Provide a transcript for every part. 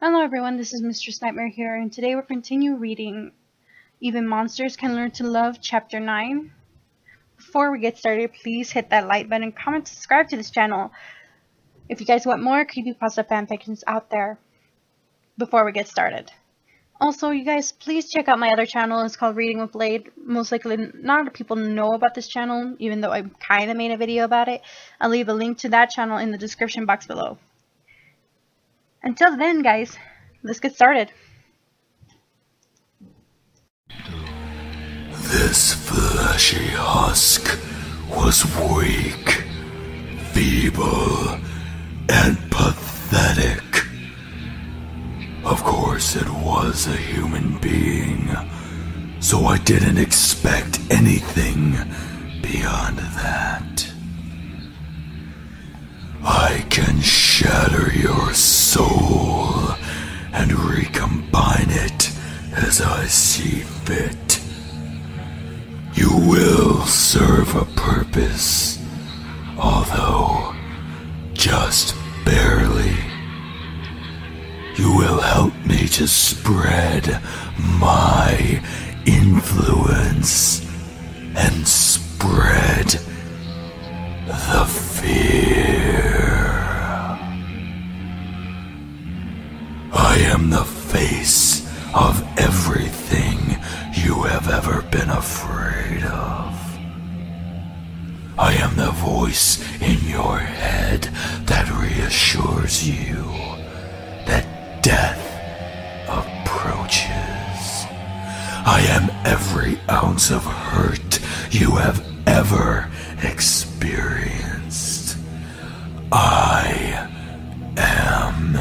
Hello everyone, this is Mistress Nightmare here, and today we'll continue reading Even Monsters Can Learn to Love, Chapter 9. Before we get started, please hit that like button, comment, subscribe to this channel if you guys want more creepypasta fanfictions out there before we get started. Also, you guys, please check out my other channel. It's called Reading with Blade. Most likely not a lot of people know about this channel, even though I kind of made a video about it. I'll leave a link to that channel in the description box below. Until then, guys, let's get started. This fleshy husk was weak, feeble, and pathetic. Of course, it was a human being, so I didn't expect anything beyond that. I can shatter your soul and recombine it as I see fit. You will serve a purpose, although just barely. You will help me to spread my influence and spread the fear. I am the face of everything you have ever been afraid of. I am the voice in your head that reassures you that death approaches. I am every ounce of hurt you have ever experienced. I am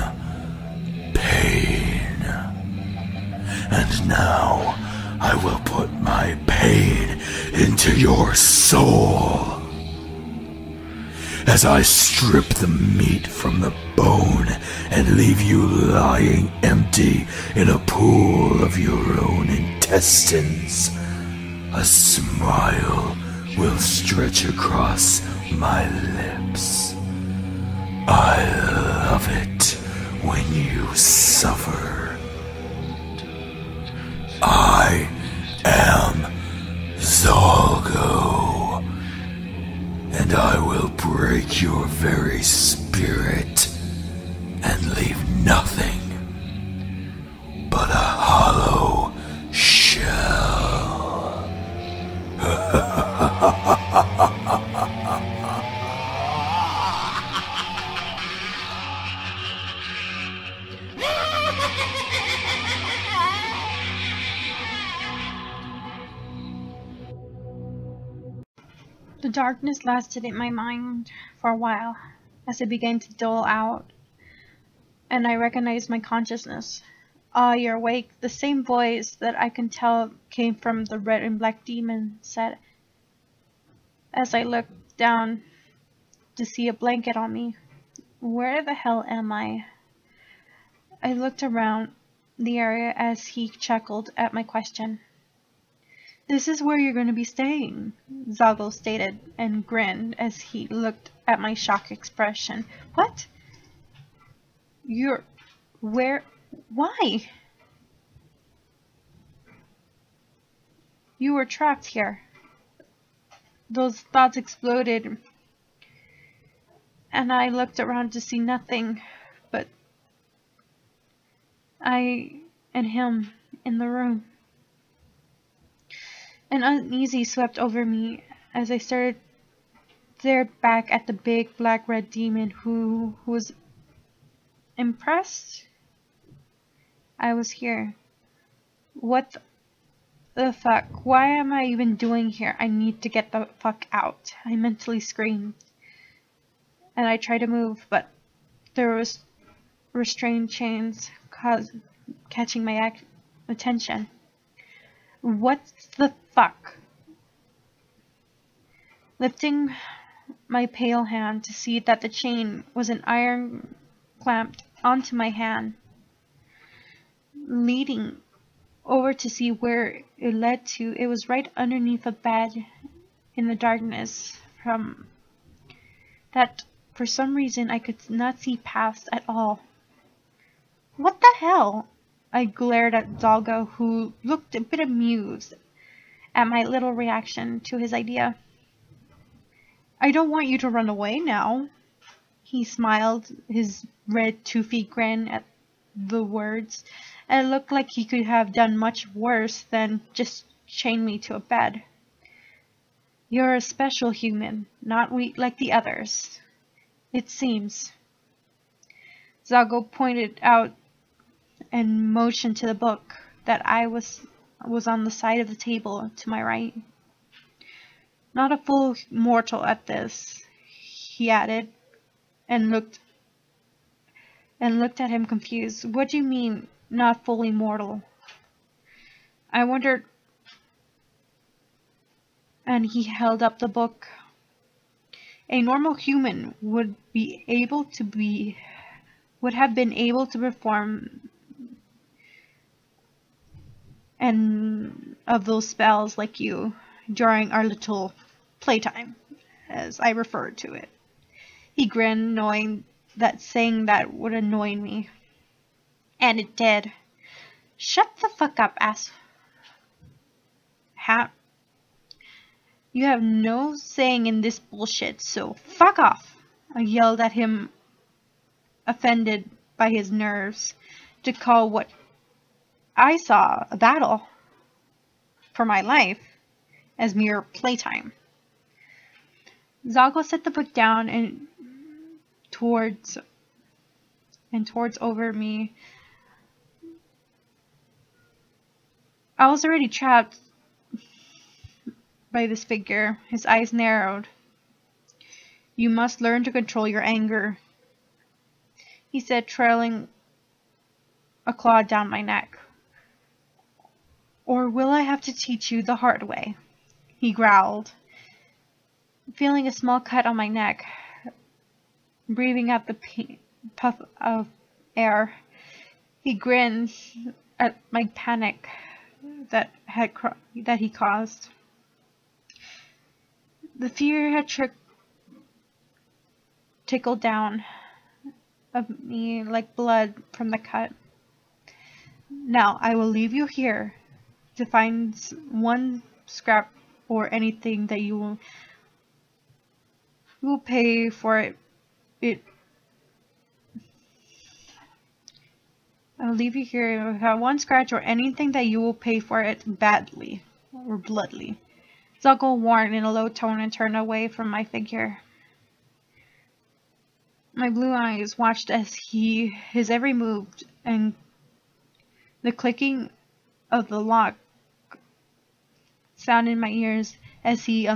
pain. And now I will put my pain into your soul. As I strip the meat from the bone and leave you lying empty in a pool of your own intestines, a smile will stretch across my lips. I love it when you suffer. I am Zalgo, and I will break your very spirit and leave nothing but a hollow shell. The darkness lasted in my mind for a while as it began to dull out, and I recognized my consciousness. "Ah, you're awake," the same voice that I can tell came from the red and black demon said as I looked down to see a blanket on me. Where the hell am I? I looked around the area as he chuckled at my question. "This is where you're going to be staying," Zalgo stated and grinned as he looked at my shocked expression. "What? Where? Why? You were trapped here." Those thoughts exploded, and I looked around to see nothing but I and him in the room. An uneasy swept over me as I stared back at the big black-red demon who was impressed I was here. What the fuck? Why am I even doing here? I need to get the fuck out, I mentally screamed. And I tried to move, but there was restrained chains catching my attention. What the fuck? Lifting my pale hand to see that the chain was an iron clamped onto my hand, leading over to see where it led to. It was right underneath a bed in the darkness from that for some reason I could not see past at all. What the hell? I glared at Zalgo, who looked a bit amused at my little reaction to his idea. I don't want you to run away now. He smiled, his red toothy grin at the words, and it looked like he could have done much worse than just chain me to a bed. You're a special human, not weak like the others. It seems. Zago pointed out and motioned to the book that I was on the side of the table to my right. Not a full mortal at this, he added, and looked at him confused. What do you mean, not fully mortal? I wondered, and he held up the book. A normal human would have been able to perform and of those spells like you during our little playtime, as I referred to it. He grinned, knowing that saying that would annoy me. And it did. Shut the fuck up, ass. You have no saying in this bullshit, so fuck off. I yelled at him, offended by his nerves to call what I saw a battle for my life as mere playtime. Zago set the book down and towards over me. I was already trapped by this figure. His eyes narrowed. You must learn to control your anger, he said, trailing a claw down my neck. Or will I have to teach you the hard way? He growled, feeling a small cut on my neck, breathing out the puff of air. He grinned at my panic that he caused. The fear had trickled down of me like blood from the cut. Now I will leave you here to find one scrap or anything that you will pay for it. I'll leave you here without one scratch or anything that you will pay for it badly or bloodily. Zuggle warned in a low tone and turned away from my figure. My blue eyes watched as his every move, and the clicking of the lock sounded in my ears as he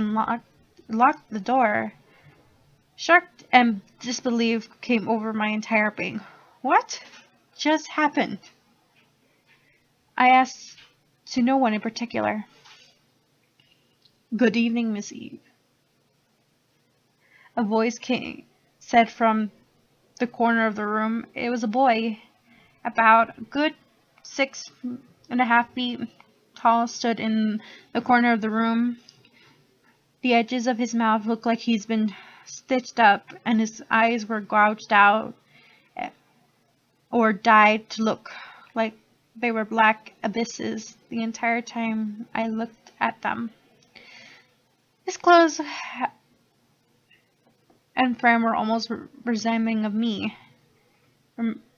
locked the door. Shock and disbelief came over my entire being. What just happened? I asked to no one in particular. Good evening, Miss Eve. A voice said from the corner of the room. It was a boy, about a good 6.5 feet tall, stood in the corner of the room. The edges of his mouth looked like he's been stitched up, and his eyes were gouged out or dyed to look like they were black abysses the entire time I looked at them. His clothes and frame were almost resembling of me,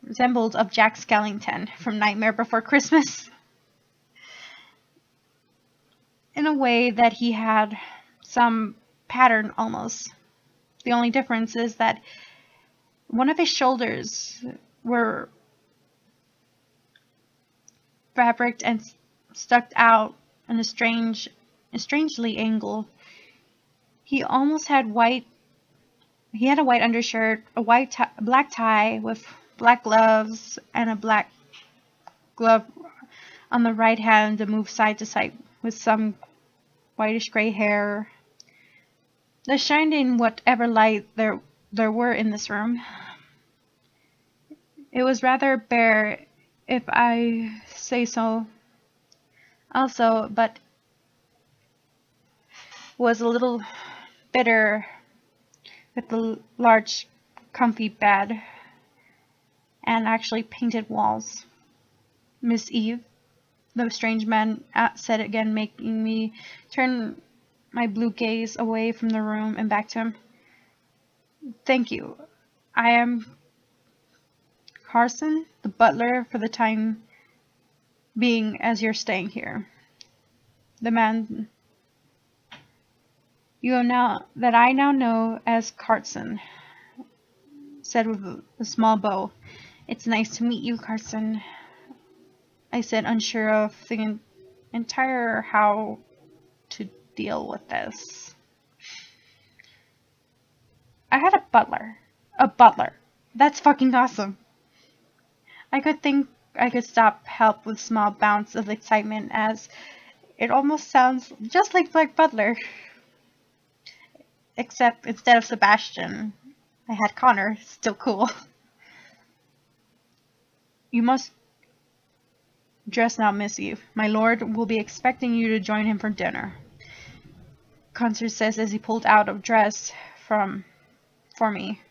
resembled of Jack Skellington from Nightmare Before Christmas, in a way that he had some pattern almost. The only difference is that one of his shoulders were fabric and stuck out in a strangely angled. He almost had He had a white undershirt, a black tie with black gloves, and a black glove on the right hand to move side to side with some whitish gray hair that shined in whatever light there were in this room. It was rather bare, if I say so also, but was a little bitter with the large comfy bed and actually painted walls. Miss Eve, the strange man said again, making me turn my blue gaze away from the room and back to him. Thank you. I am Carson, the butler for the time being as you're staying here. The man I now know as Carson said with a small bow. It's nice to meet you, Carson, I said, unsure of the entire how to deal with this. I had a butler. A butler. That's fucking awesome. I could stop help with small bounce of excitement as it almost sounds just like Black Butler. Except instead of Sebastian, I had Connor. Still cool. You must dress now, Miss Eve. My lord will be expecting you to join him for dinner. Concert says as he pulled out a dress for me.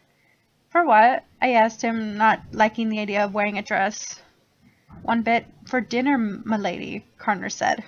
For what? I asked him, not liking the idea of wearing a dress. One bit. For dinner, m'lady, Connor said.